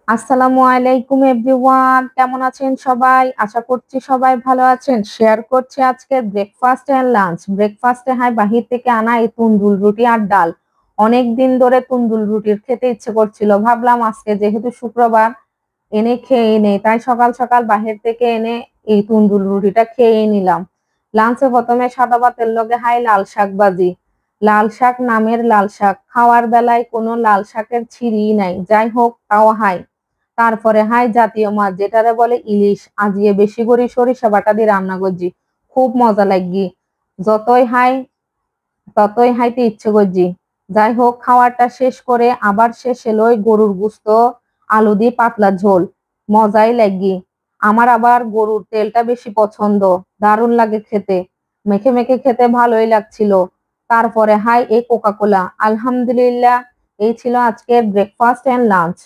আসসালামু আলাইকুম এভরিওয়ান, কেমন আছেন সবাই? আশা করছি সবাই ভালো আছেন। শেয়ার করছি আজকের ব্রেকফাস্ট এন্ড লাঞ্চ। ব্রেকফাস্টে বাহির থেকে আনা এই তন্দুর রুটি আর ডাল। অনেক দিন ধরে তন্দুর রুটির খেতে ইচ্ছে করছিল, ভাবলাম আজকে যেহেতু শুক্রবার এনে খেয়ে নেই, তাই সকাল সকাল বাহির থেকে এনে এই তন্দুর রুটিটা খেয়ে নিলাম। লাঞ্চে প্রথমে সাদা ভাতের লগে লাল শাক ভাজি। লাল শাক নামের লাল শাক, খাওয়ার বেলায় কোনো লাল শাকের ছিঁড়ি নাই, যাই হোক তাও তারপরে জাতীয় মাছ যেটারে বলে ইলিশ, আজিয়ে বেশি করে সরিষা বাটা দিয়ে রান্না করছি, খুব মজা লাগি। যতই ততই হাইতে ইচ্ছে করছি। যাই হোক, খাওয়ারটা শেষ করে আবার শেষ এলো গরুর গুস্ত, আলু দিয়ে পাতলা ঝোল, মজাই লাগি। আমার আবার গরুর তেলটা বেশি পছন্দ, দারুণ লাগে খেতে, মেখে মেখে খেতে ভালোই লাগছিল। তারপরে এই কোকা কোলা। আলহামদুলিল্লাহ, এই ছিল আজকের ব্রেকফাস্ট এন্ড লাঞ্চ।